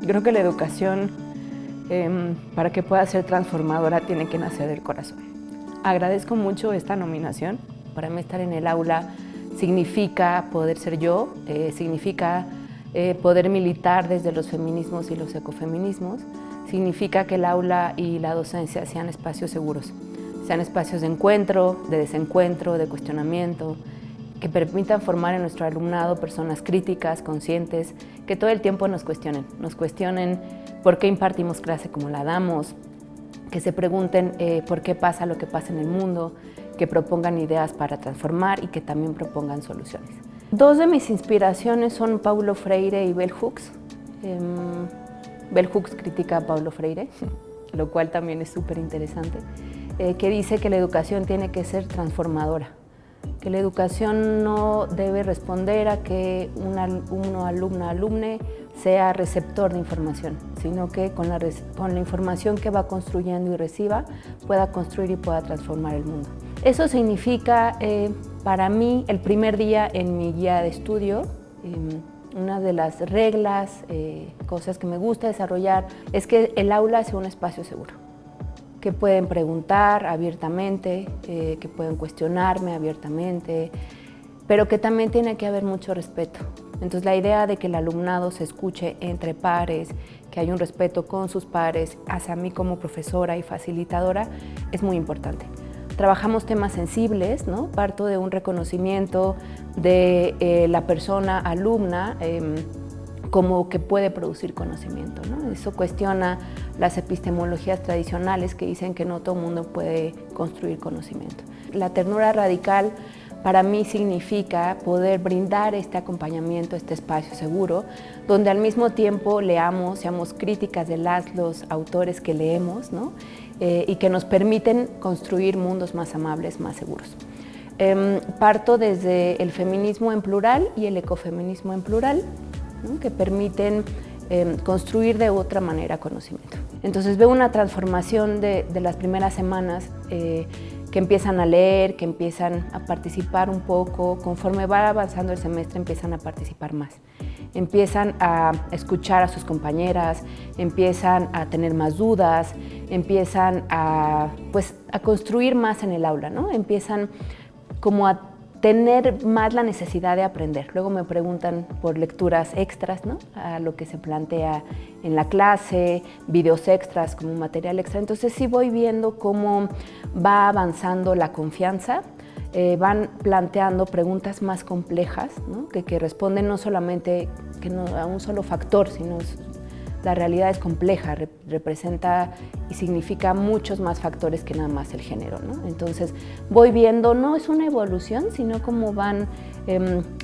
Creo que la educación, para que pueda ser transformadora, tiene que nacer del corazón. Agradezco mucho esta nominación. Para mí estar en el aula significa poder ser yo, significa poder militar desde los feminismos y los ecofeminismos, significa que el aula y la docencia sean espacios seguros, sean espacios de encuentro, de desencuentro, de cuestionamiento, que permitan formar en nuestro alumnado personas críticas, conscientes, que todo el tiempo nos cuestionen por qué impartimos clase como la damos, que se pregunten por qué pasa lo que pasa en el mundo, que propongan ideas para transformar y que también propongan soluciones. Dos de mis inspiraciones son Paulo Freire y Bell Hooks. Bell Hooks critica a Paulo Freire, lo cual también es súper interesante, que dice que la educación tiene que ser transformadora, que la educación no debe responder a que uno alumne sea receptor de información, sino que con la información que va construyendo y reciba pueda construir y pueda transformar el mundo. Eso significa para mí el primer día en mi guía de estudio, una de las reglas, cosas que me gusta desarrollar es que el aula sea un espacio seguro, que pueden preguntar abiertamente, que pueden cuestionarme abiertamente, pero que también tiene que haber mucho respeto. Entonces la idea de que el alumnado se escuche entre pares, que haya un respeto con sus pares, hacia mí como profesora y facilitadora, es muy importante. Trabajamos temas sensibles, ¿no? Parto de un reconocimiento de la persona alumna como que puede producir conocimiento, ¿no? Eso cuestiona las epistemologías tradicionales que dicen que no todo el mundo puede construir conocimiento. La ternura radical para mí significa poder brindar este acompañamiento, este espacio seguro, donde al mismo tiempo leamos, seamos críticas de los autores que leemos, ¿no? Y que nos permiten construir mundos más amables, más seguros. Parto desde el feminismo en plural y el ecofeminismo en plural, ¿no? Que permiten construir de otra manera conocimiento. Entonces veo una transformación de las primeras semanas que empiezan a leer, que empiezan a participar un poco, conforme va avanzando el semestre empiezan a participar más. Empiezan a escuchar a sus compañeras, empiezan a tener más dudas, empiezan a construir más en el aula, ¿no? Empiezan como a tener más la necesidad de aprender. Luego me preguntan por lecturas extras, ¿no? A lo que se plantea en la clase, videos extras como material extra. Entonces sí voy viendo cómo va avanzando la confianza, van planteando preguntas más complejas, ¿no? que responden no solamente a un solo factor, sino la realidad es compleja, representa y significa muchos más factores que nada más el género, ¿no? Entonces voy viendo, no es una evolución, sino cómo van,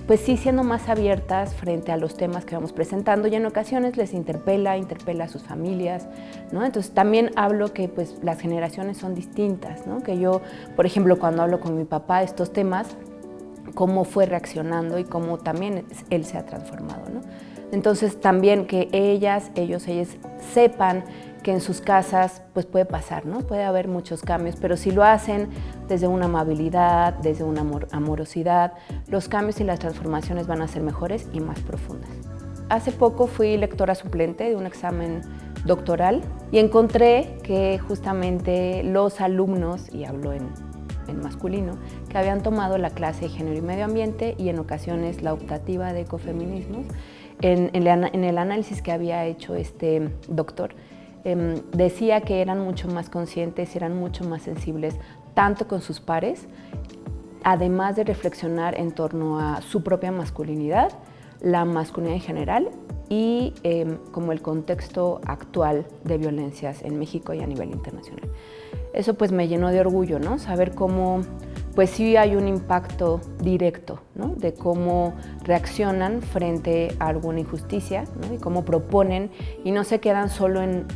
pues sí, siendo más abiertas frente a los temas que vamos presentando y en ocasiones les interpela a sus familias, ¿no? Entonces también hablo que pues las generaciones son distintas, ¿no? Que yo, por ejemplo, cuando hablo con mi papá de estos temas, cómo fue reaccionando y cómo también él se ha transformado, ¿no? Entonces también que ellas sepan que en sus casas pues puede pasar, ¿no? Puede haber muchos cambios, pero si lo hacen desde una amabilidad, desde una amorosidad, los cambios y las transformaciones van a ser mejores y más profundas. Hace poco fui lectora suplente de un examen doctoral y encontré que justamente los alumnos, y hablo en masculino, que habían tomado la clase de género y medio ambiente y en ocasiones la optativa de ecofeminismos, en el análisis que había hecho este doctor, decía que eran mucho más conscientes, eran mucho más sensibles, tanto con sus pares, además de reflexionar en torno a su propia masculinidad, la masculinidad en general y como el contexto actual de violencias en México y a nivel internacional. Eso pues me llenó de orgullo, ¿no? Saber cómo pues sí hay un impacto directo, ¿no? De cómo reaccionan frente a alguna injusticia, ¿no? Y cómo proponen y no se quedan solo en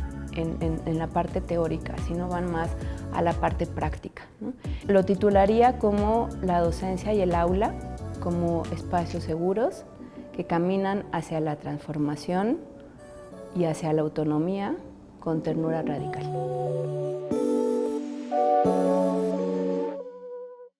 la parte teórica, sino van más a la parte práctica, ¿no? Lo titularía como la docencia y el aula como espacios seguros que caminan hacia la transformación y hacia la autonomía con ternura radical.